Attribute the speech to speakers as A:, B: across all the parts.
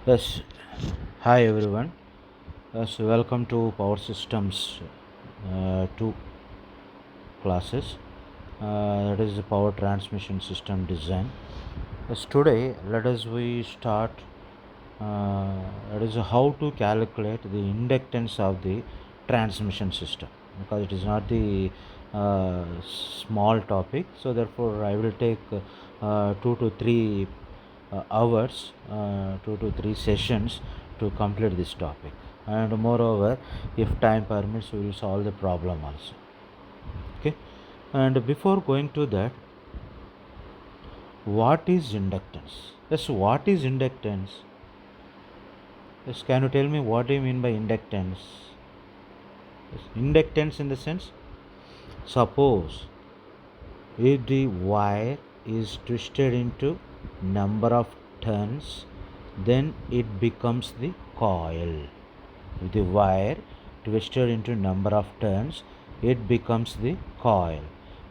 A: Yes, hi everyone. Yes, welcome to Power Systems 2 classes. That is the Power Transmission System Design. Yes, today let us we start. That is how to calculate the inductance of the transmission system, because it is not the small topic. So therefore, I will take 2 to 3 hours, 2 to 3 sessions to complete this topic. And moreover, if time permits, we will solve the problem also. Okay. And before going to that, what is inductance? Yes, what is inductance? Yes, can you tell me what do you mean by inductance? Yes, inductance in the sense, suppose if the wire is twisted into number of turns, then it becomes the coil. If the wire twisted into number of turns, it becomes the coil.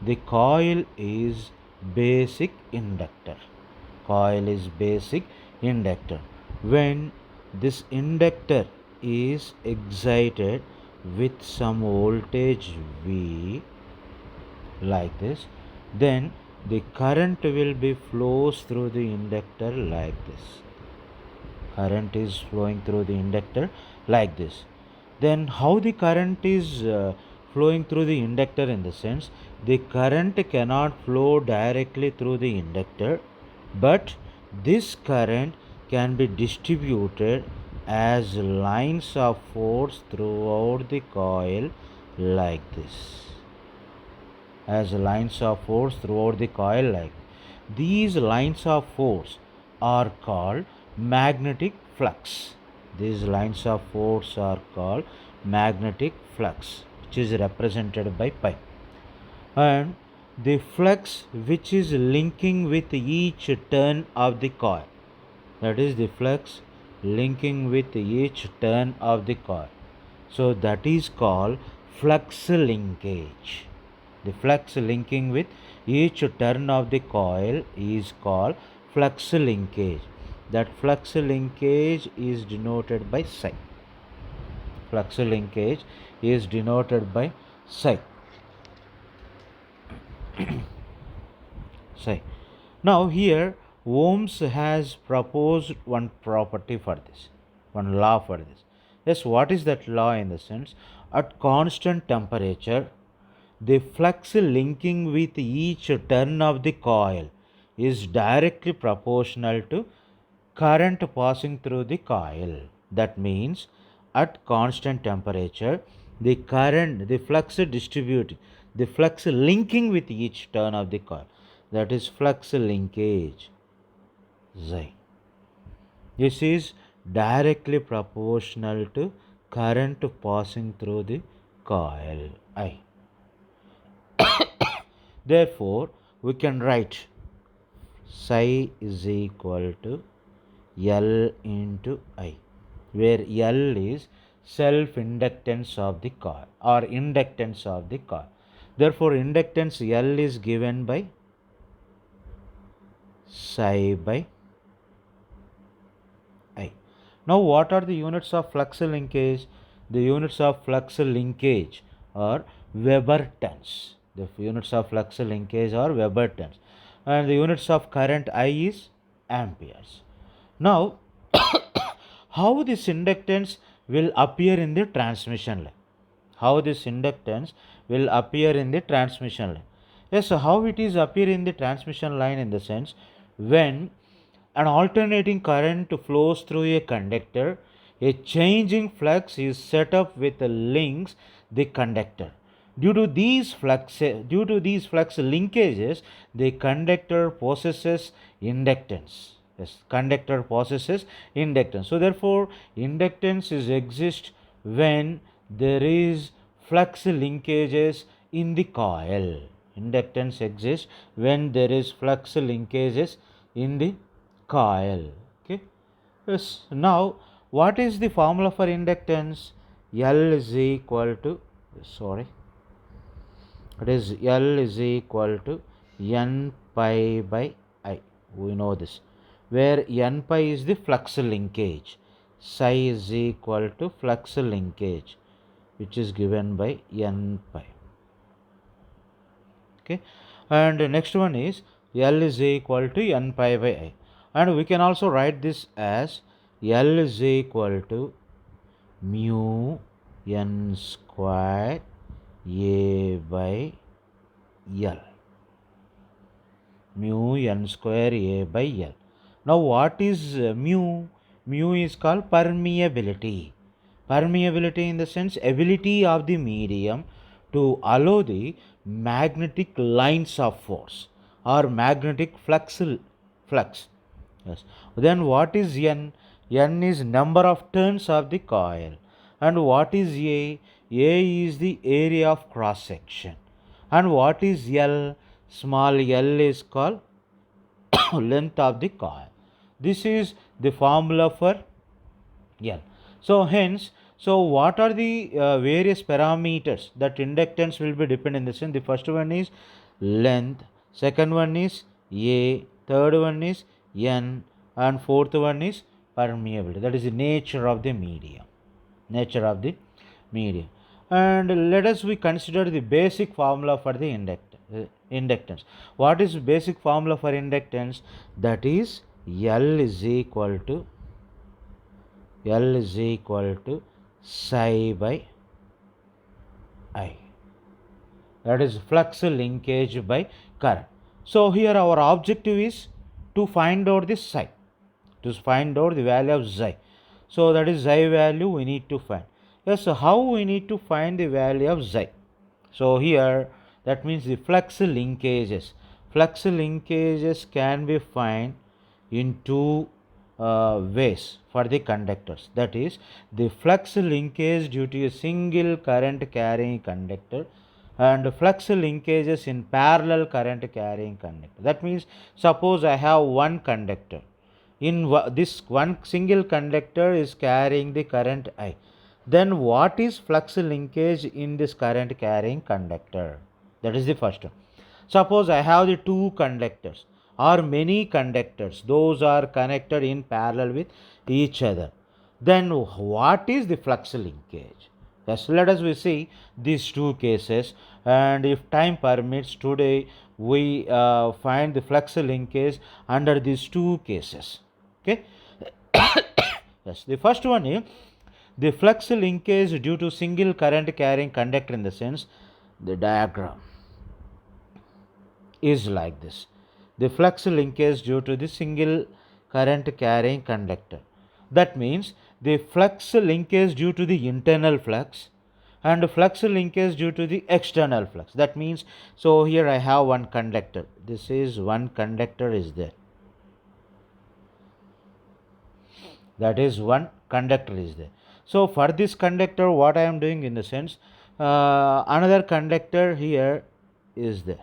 A: The coil is basic inductor. Coil is basic inductor. When this inductor is excited with some voltage V, like this, then the current will be flows through the inductor like this. Current is flowing through the inductor like this. Then how the current is flowing through the inductor, in the sense the current cannot flow directly through the inductor, but this current can be distributed as lines of force throughout the coil like this. As lines of force throughout the coil like these lines of force are called magnetic flux. These lines of force are called magnetic flux, which is represented by pi. And the flux which is linking with each turn of the coil, that is the flux linking with each turn of the coil, so that is called flux linkage. The flux linking with each turn of the coil is called flux linkage. That flux linkage is denoted by psi. Flux linkage is denoted by psi. Psi. Now here Ohms has proposed one property for this, one law for this. Yes, what is that law? In the sense, at constant temperature, the flux linking with each turn of the coil is directly proportional to current passing through the coil. That means at constant temperature, the current, the flux distributing, the flux linking with each turn of the coil, that is flux linkage Xi. This is directly proportional to current passing through the coil I. Therefore, we can write psi is equal to L into I, where L is self-inductance of the coil or inductance of the coil. Therefore, inductance L is given by psi by I. Now, what are the units of flux linkage? The units of flux linkage are Weber turns. The units of flux linkage are Weber turns. And the units of current I is amperes. Now, how this inductance will appear in the transmission line? How this inductance will appear in the transmission line? Yes, so how it is appear in the transmission line, in the sense, when an alternating current flows through a conductor, a changing flux is set up with links the conductor. Due to these flux linkages, the conductor possesses inductance. Yes, conductor possesses inductance. So therefore, inductance is exist when there is flux linkages in the coil. Inductance exists when there is flux linkages in the coil. Okay. Yes. Now, what is the formula for inductance? L is equal to, sorry, it is L is equal to N pi by I. We know this. where n pi is the flux linkage. Psi is equal to flux linkage, which is given by n pi. Okay, and next one is L is equal to n pi by I, and we can also write this as L is equal to mu n square A by L. Mu n square A by L. Now what is mu? Mu is called permeability. Permeability in the sense ability of the medium to allow the magnetic lines of force or magnetic flux. Yes. Then what is N? N is number of turns of the coil. And what is A? A is the area of cross section. And what is L? Small l is called length of the coil. This is the formula for L. So hence, so what are the various parameters that inductance will be dependent in the sense? The first one is length, second one is A, third one is N, and fourth one is permeability. That is the nature of the medium. Nature of the medium. And let us we consider the basic formula for the inductance. What is basic formula for inductance? That is L is equal to psi by I. That is flux linkage by current. So here our objective is to find out the psi, to find out the value of psi. So that is psi value we need to find. Yes, so how we need to find the value of psi? So here that means the flux linkages. Flux linkages can be found in two ways for the conductors. That is the flux linkage due to a single current carrying conductor and flux linkages in parallel current carrying conductor. That means suppose I have one conductor. In this one single conductor is carrying the current I. Then what is flux linkage in this current carrying conductor? That is the first one. Suppose I have the two conductors or many conductors, those are connected in parallel with each other. Then what is the flux linkage? Yes, let us we see these two cases, and if time permits, today we find the flux linkage under these two cases. Okay. Yes, the first one is the flux linkage due to single current carrying conductor. In the sense, the diagram is like this. The flux linkage due to the single current carrying conductor. That means the flux linkage due to the internal flux and flux linkage due to the external flux. That means, so here I have one conductor. This is one conductor is there. That is one conductor is there. So for this conductor, what I am doing in the sense, another conductor here is there.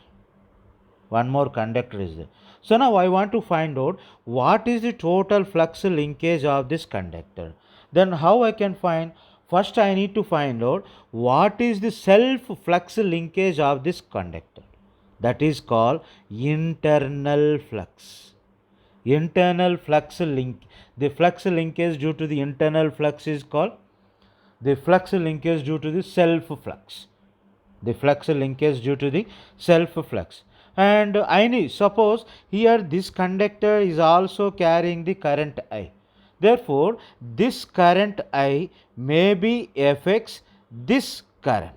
A: One more conductor is there. So now I want to find out what is the total flux linkage of this conductor. Then how I can find? First I need to find out what is the self flux linkage of this conductor. That is called internal flux. Internal flux link. The flux linkage due to the internal flux is called the flux linkage due to the self flux. The flux linkage due to the self flux. And I need, suppose here this conductor is also carrying the current I. Therefore, this current I maybe affects this current,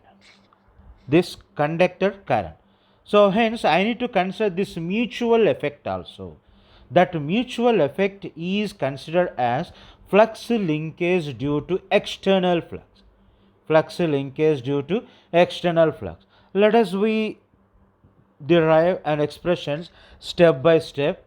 A: this conductor current. So hence I need to consider this mutual effect also. That mutual effect is considered as flux linkage due to external flux. Flux linkage due to external flux. Let us we derive an expressions step by step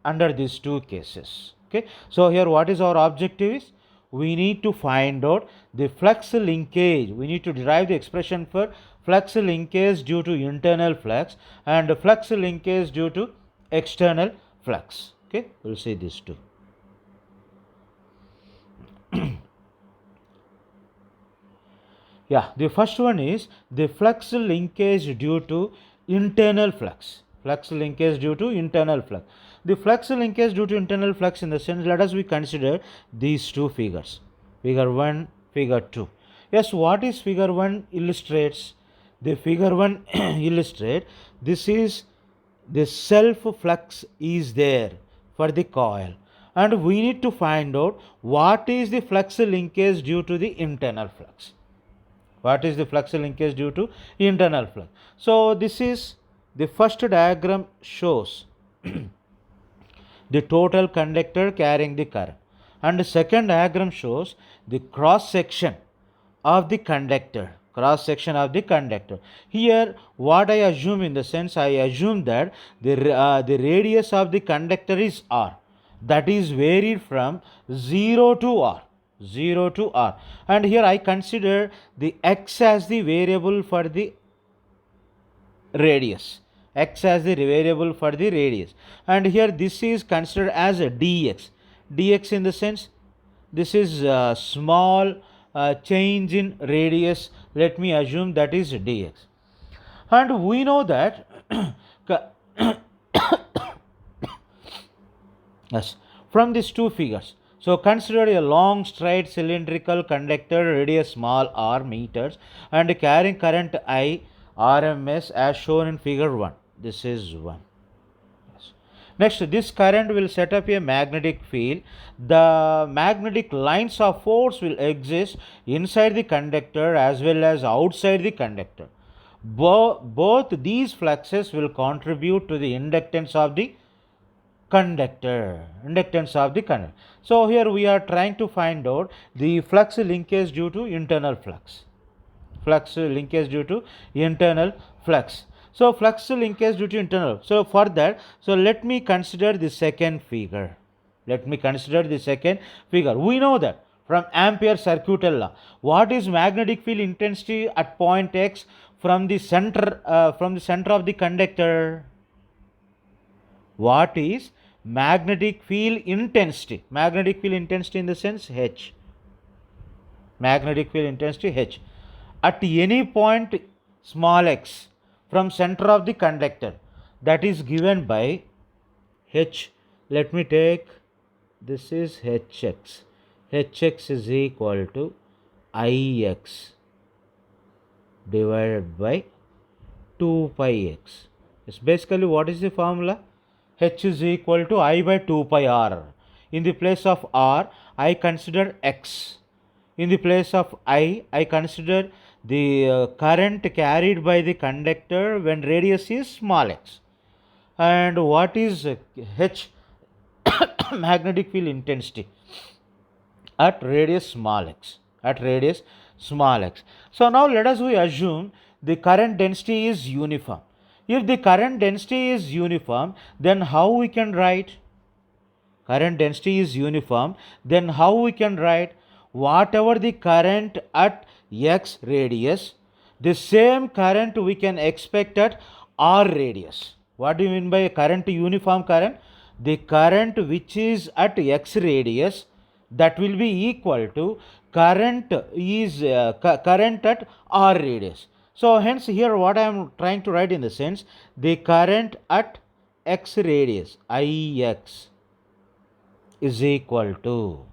A: under these two cases. Okay, so here what is our objective is, we need to find out the flux linkage. We need to derive the expression for flux linkage due to internal flux and flux linkage due to external flux. Okay, we'll see these two. Yeah, the first one is the flux linkage due to internal flux. Flux linkage due to internal flux. the flux linkage due to internal flux, in the sense, let us we consider these two figures, figure 1, figure 2. Yes, what is figure 1 illustrates? The figure 1 illustrate, this is the self flux is there for the coil, and we need to find out what is the flux linkage due to the internal flux. What is the flux linkage due to internal flux? So this is the first diagram shows the total conductor carrying the current, and the second diagram shows the cross section of the conductor. Cross section of the conductor. Here what I assume, in the sense, I assume that the radius of the conductor is r, that is varied from 0 to r, 0 to r, and here I consider the x as the variable for the radius, x as the variable for the radius, and here this is considered as a dx, dx in the sense, this is a small change in radius, let me assume that is dx. And we know that yes, from these two figures, so consider a long straight cylindrical conductor, radius small r meters, and carrying current I RMS as shown in figure 1. This is 1. Yes. Next, this current will set up a magnetic field. The magnetic lines of force will exist inside the conductor as well as outside the conductor. Both these fluxes will contribute to the inductance of the conductor, So here we are trying to find out the flux linkage due to internal flux. Flux linkage due to internal flux. So flux linkage due to internal. So for that, so let me consider the second figure. We know that from Ampere circuital law, what is magnetic field intensity at point X from the center of the conductor? What is magnetic field intensity? Magnetic field intensity in the sense H. Magnetic field intensity H at any point small x from center of the conductor, that is given by H. Let me take, this is Hx. Hx is equal to Ix divided by 2 pi x. It's basically, what is the formula? H is equal to I by 2 pi r. In the place of r, I consider x. In the place of I consider the current carried by the conductor when radius is small x. And what is H? Magnetic field intensity at radius small x. So now let us we assume the current density is uniform. If the current density is uniform, then how we can write? Current density is uniform, then how we can write? Whatever the current at x radius, the same current we can expect at r radius. What do you mean by current uniform current? The current which is at x radius, that will be equal to current at r radius. So hence here what I am trying to write, in the sense, the current at x radius, Ix, is equal to,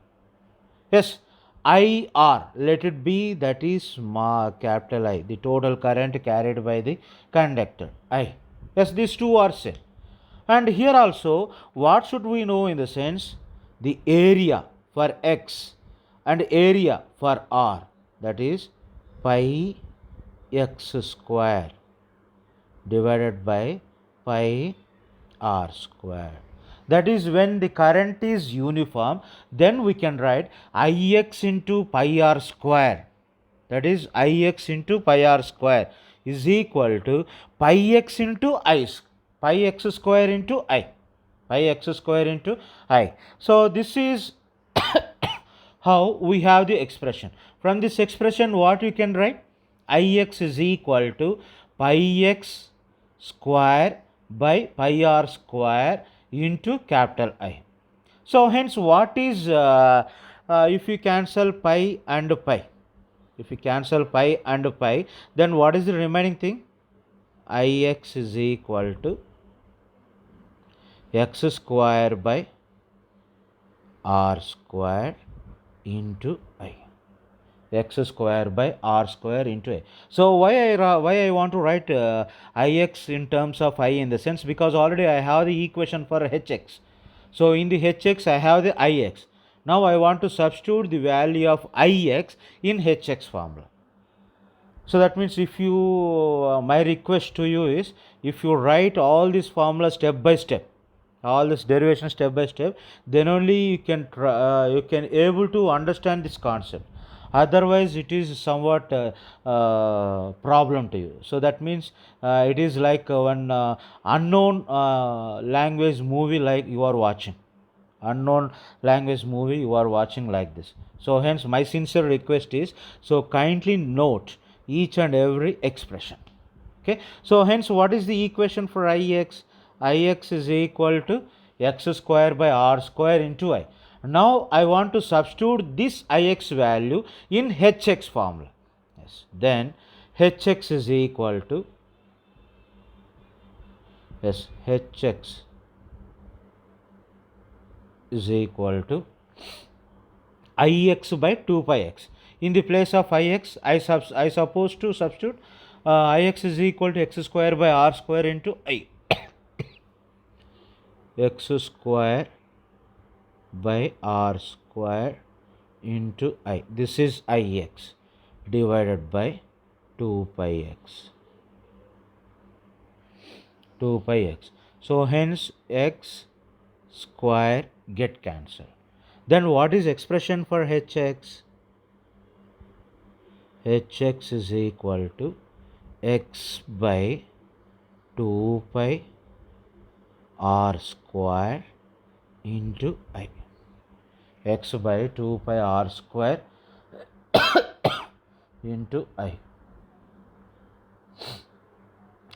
A: yes, IR, let it be, that is small capital I, the total current carried by the conductor, I. Yes, these two are same. And here also, what should we know, in the sense, the area for x and area for r, that is pi x square divided by pi r square. That is, when the current is uniform, then we can write Ix into pi r square. That is, Ix into pi r square is equal to pi x into I, pi x square into I. So this is how we have the expression. From this expression, what we can write? Ix is equal to pi x square by pi r square into capital I. So hence, what is, if you cancel pi and pi, then what is the remaining thing? Ix is equal to x square by r square into I. X square by r square into I. So why I want to write ix in terms of I in the sense, because already I have the equation for hx. So in the hx I have the ix. Now I want to substitute the value of ix in hx formula. So that means if you my request to you is, if you write all these formulas step by step, all this derivation step by step, then only you can able to understand this concept. Otherwise it is somewhat problem to you. So that means it is like one unknown language movie like you are watching, unknown language movie you are watching like this. So hence my sincere request is, so kindly note each and every expression. Okay, so hence what is the equation for ix? Ix is equal to x square by r square into I. Now I want to substitute this ix value in hx formula. Yes, then hx is equal to, yes, hx is equal to ix by 2 pi x. In the place of ix, I suppose to substitute ix is equal to x square by r square into I. X square by r square into I. This is ix divided by 2 pi x. 2 pi x. So hence x square get cancelled. Then what is expression for hx? Hx is equal to x by 2 pi r square into I. X by 2 pi r square into I.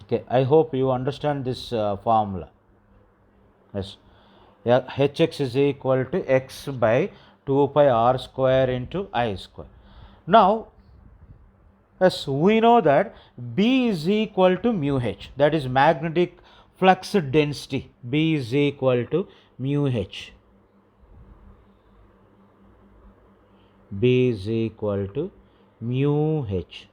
A: Okay, I hope you understand this formula. Yes, yeah, hx is equal to x by 2 pi r square into I square. Now, yes, we know that B is equal to mu h, that is magnetic flux density. B is equal to mu h. B is equal to mu h.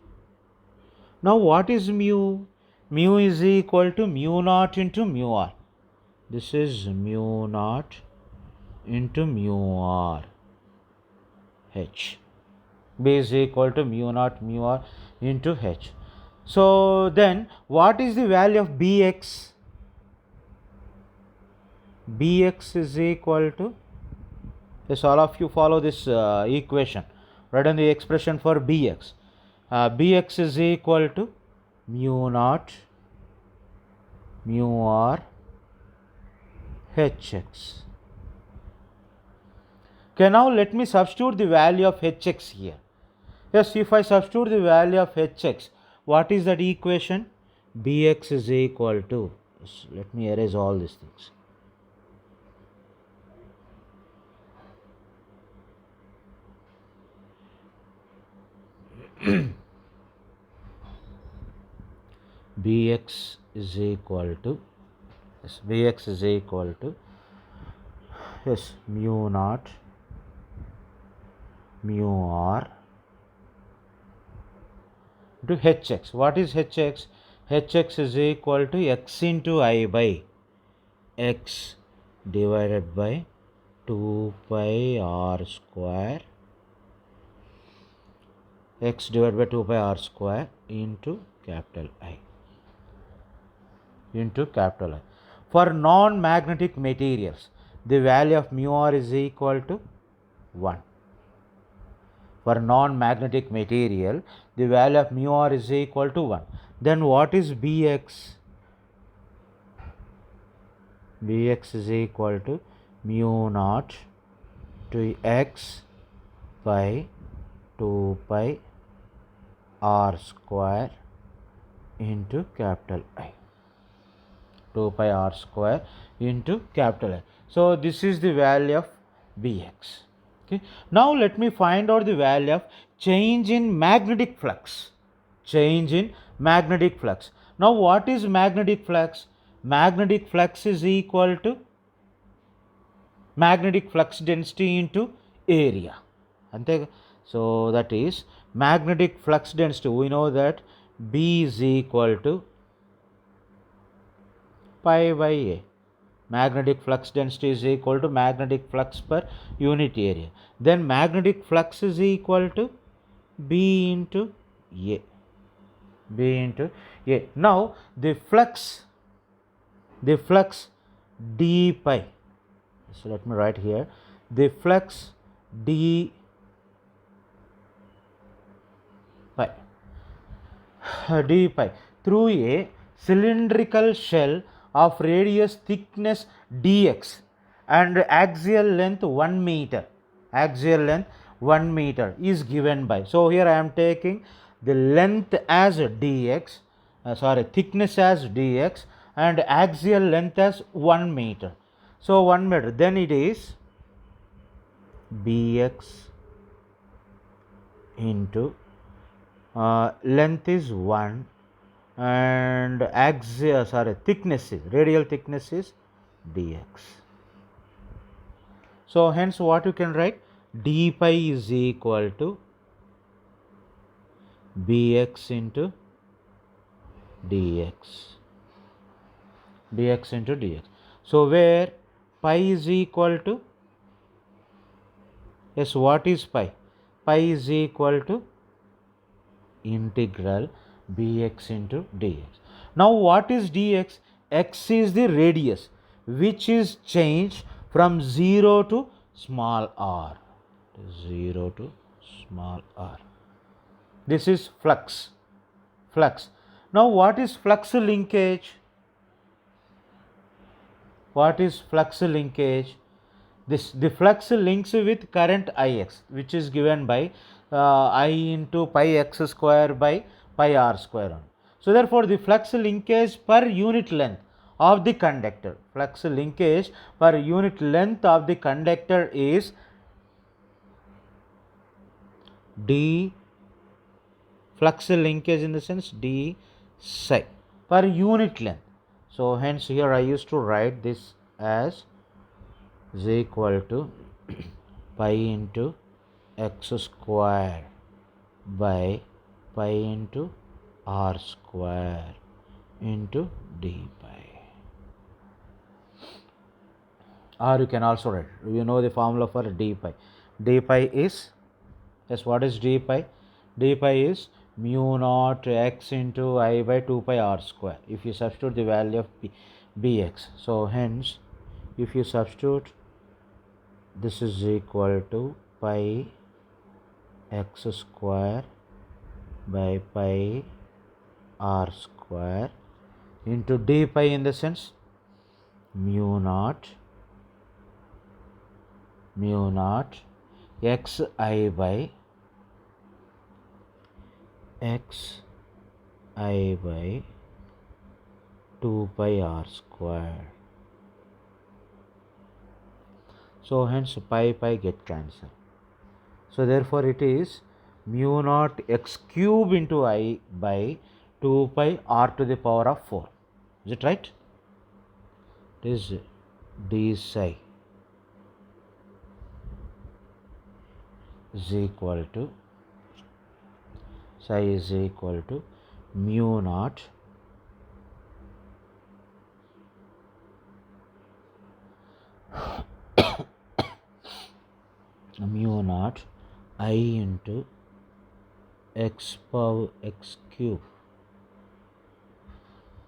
A: Now what is mu? Mu is equal to mu naught into mu r. This is mu naught into mu r h. B is equal to mu naught mu r into h. So then what is the value of Bx? Bx is equal to, yes, all of you follow this equation. Write down the expression for Bx. Bx is equal to mu naught mu r hx. Okay, now let me substitute the value of hx here. Yes, if I substitute the value of hx, what is that equation? Bx is equal to, yes, let me erase all these things. Bx is equal to, yes, Bx is equal to, yes, mu naught mu r to hx. What is hx? Hx is equal to x into I by x divided by 2 pi r square, x divided by 2 pi r square into capital I. Into capital I. For non-magnetic materials, the value of mu r is equal to 1. For non-magnetic material, the value of mu r is equal to 1. Then what is Bx? Bx is equal to mu naught to x by 2 pi r square into capital I. 2 pi r square into capital I. So this is the value of Bx. Okay. Now let me find out the value of change in magnetic flux. Change in magnetic flux. Now what is magnetic flux? Magnetic flux is equal to magnetic flux density into area. ante so that is magnetic flux density. We know that B is equal to pi by A. Magnetic flux density is equal to magnetic flux per unit area. Then magnetic flux is equal to B into A. B into A. Now the flux d pi. So let me write here the flux d pi through a cylindrical shell of radius thickness dx and axial length 1 meter. Axial length 1 meter is given by. So here I am taking the length as dx, thickness as dx and axial length as 1 meter. So 1 meter, then it is bx into length is 1 and thickness is, radial thickness is dx. So hence what you can write, d pi is equal to bx into dx. Bx into dx. So where pi is equal to, yes, what is pi? Pi is equal to integral bx into dx. Now what is dx? X is the radius which is changed from 0 to small r. 0 to small r. This is flux. Now what is flux linkage? What is flux linkage? The flux links with current Ix, which is given by I into pi x square by pi r square. So therefore the flux linkage per unit length of the conductor, flux linkage per unit length of the conductor is d, flux linkage in the sense d psi per unit length. So hence here I used to write this as is equal to pi into x square by pi into r square into d pi. Or you can also write, you know the formula for d pi. D pi is, yes, what is d pi? D pi is mu naught x into I by 2 pi r square if you substitute the value of bx. So hence if you substitute, this is equal to pi x square by pi r square into d pi in the sense mu naught x I by x I by 2 pi r square. So hence pi get cancelled. So therefore it is mu naught x cube into I by 2 pi r to the power of 4. Is it right? It is d psi is equal to mu naught I into x power x cube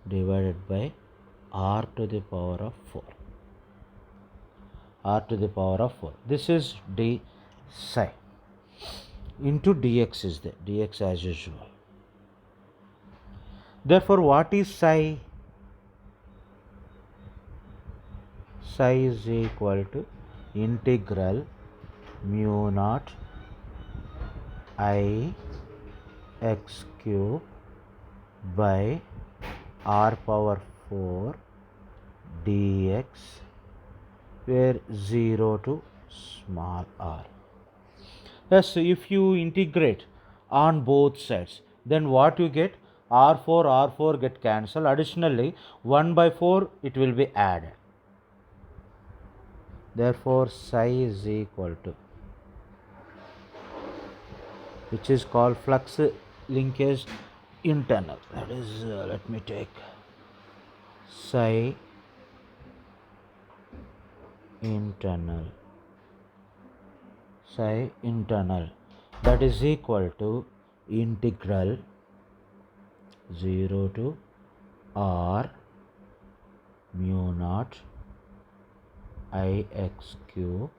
A: divided by r to the power of 4. R to the power of 4. This is d psi into dx is there. Dx as usual. Therefore, what is psi? Psi is equal to integral mu naught I x cube by r power 4 dx, where 0 to small r. Yes, if you integrate on both sides, then what you get? R4 get cancelled. Additionally, 1 by 4 it will be added. Therefore psi is equal to, which is called flux linkage internal, that is let me take psi internal, that is equal to integral 0 to r mu naught ix cube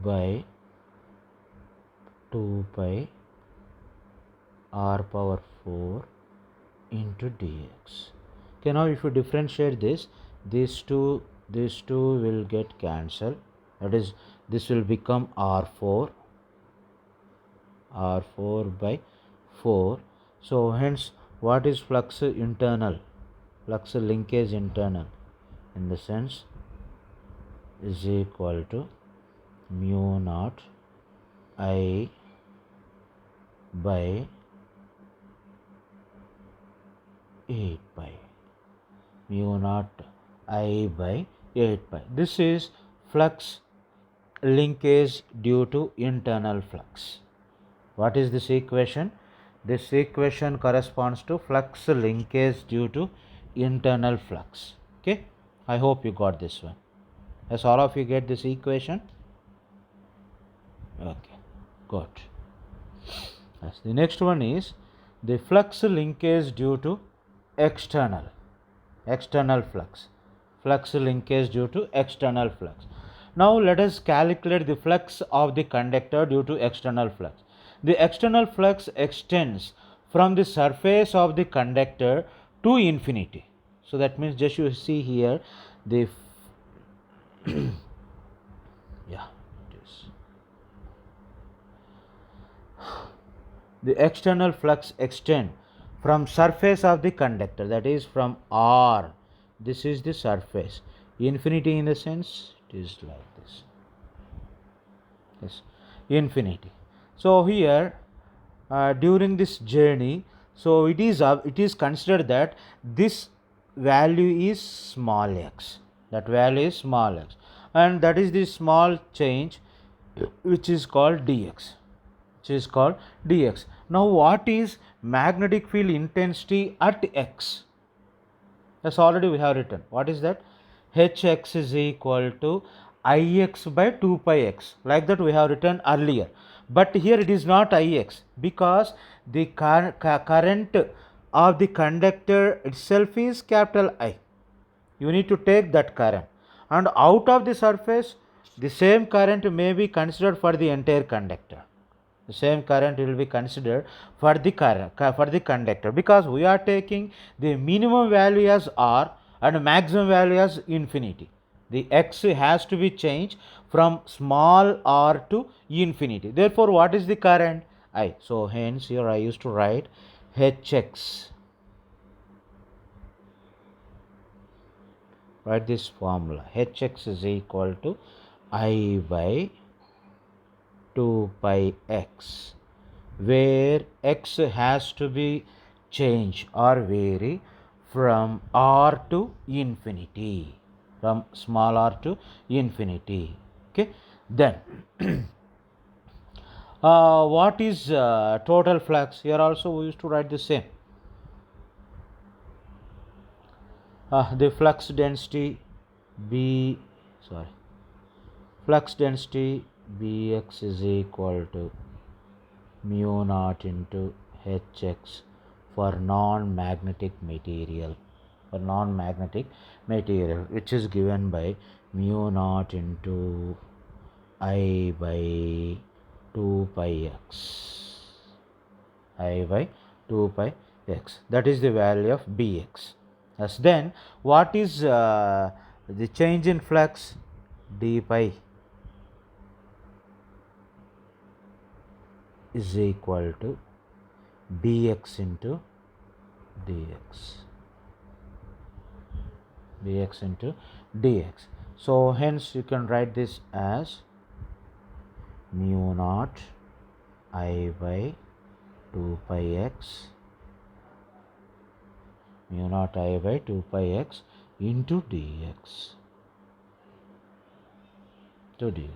A: by 2 pi r power 4 into dx. Okay, now if you differentiate this, these two will get cancelled, that is this will become r4 by 4. So hence what is flux internal, flux linkage internal, in the sense is equal to mu naught I by 8 pi, mu naught I by 8 pi. This is flux linkage due to internal flux. What is this equation? This equation corresponds to flux linkage due to internal flux. Okay, I hope you got this one. Yes, all of you get this equation? Okay, good. Yes, the next one is the flux linkage due to external flux. Flux linkage due to external flux. Now let us calculate the flux of the conductor due to external flux. The external flux extends from the surface of the conductor to infinity. So that means just you see here the yeah, it is. The external flux extend from surface of the conductor, that is from R. This is the surface. Infinity in the sense it is like this. Yes, infinity. So here during this journey, so it is considered that this value is small x. That value is small x, and that is the small change which is called dx. Now what is magnetic field intensity at x? Yes, already we have written. What is that? Hx is equal to Ix by 2 pi x. Like that we have written earlier. But here it is not Ix, because the current of the conductor itself is capital I. You need to take that current. And out of the surface, the same current may be considered for the entire conductor. The same current will be considered for the conductor, because we are taking the minimum value as R and maximum value as infinity. The x has to be changed from small r to infinity. Therefore, what is the current? I. So hence here I used to write Hx. Write this formula. Hx is equal to I by 2 pi x, where x has to be changed or vary from r to infinity, from small r to infinity. Okay, then what is total flux? Here also we used to write the same. The flux density flux density Bx is equal to mu naught into Hx for non-magnetic material, which is given by mu naught into I by 2 pi x. That is the value of Bx. Thus then what is the change in flux? D pi is equal to Bx into dx. So hence you can write this as mu naught I by 2 pi x mu naught I by 2 pi x into dx to dx,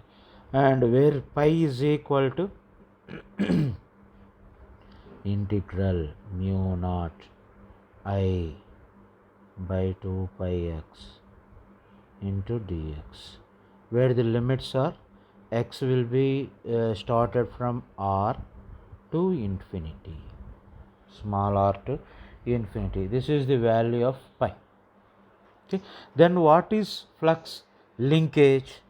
A: and where pi is equal to integral mu naught I by 2 pi x into dx, where the limits are x will be started from r to infinity, small r to infinity. This is the value of pi. Okay. Then what is flux linkage?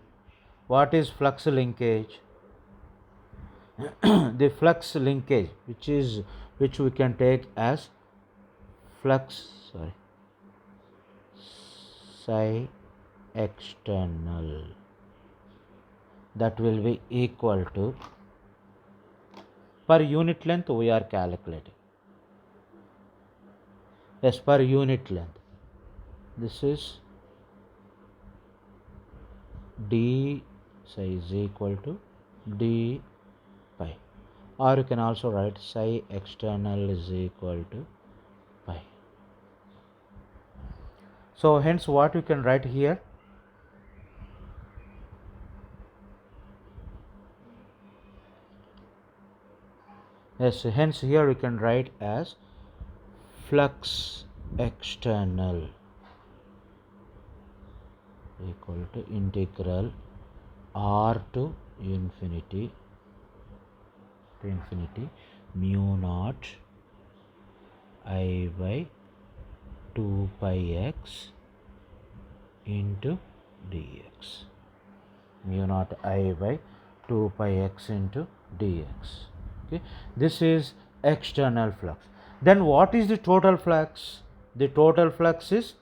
A: What is flux linkage? The flux linkage, which we can take as flux psi external, that will be equal to, per unit length we are calculating, yes, per unit length, this is d psi is equal to d pi, or you can also write psi external is equal to pi. So hence what you can write here, yes, hence here we can write as flux external equal to integral r to infinity mu naught I by 2 pi x into dx, mu naught I by 2 pi x into dx. Okay, this is external flux. Then what is the total flux? The total flux is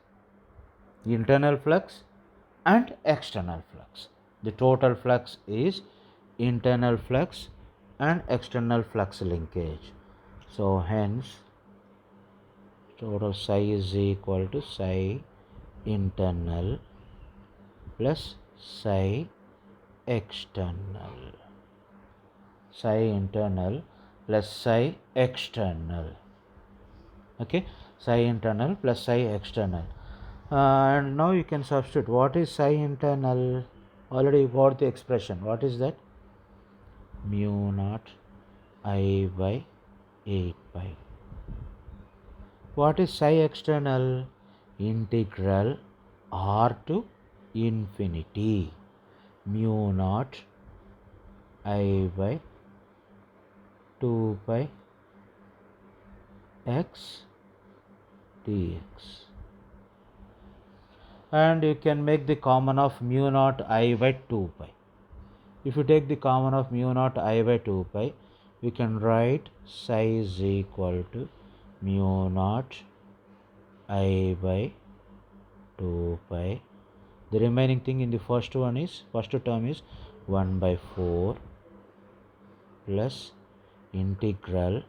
A: internal flux and external flux. The total flux is internal flux and external flux linkage. So hence total psi is equal to psi internal plus psi external, psi internal plus psi external. Okay, psi internal plus psi external. And now you can substitute what is psi internal. Already you got the expression. What is that? Mu naught I by 8 pi. What is psi external? Integral r to infinity mu naught I by 2 pi x dx, and you can make the common of mu naught I by 2 pi. If you take the common of mu naught I by 2 pi, we can write psi is equal to mu naught I by 2 pi. The remaining thing in the first term is 1 by 4 plus integral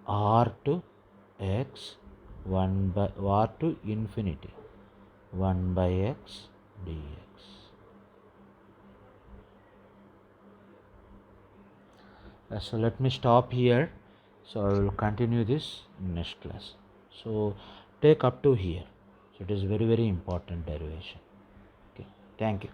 A: r to x 1 by r to infinity 1 by x dx. So let me stop here. So I will continue this in next class. So take up to here. So it is very important derivation. Okay, thank you.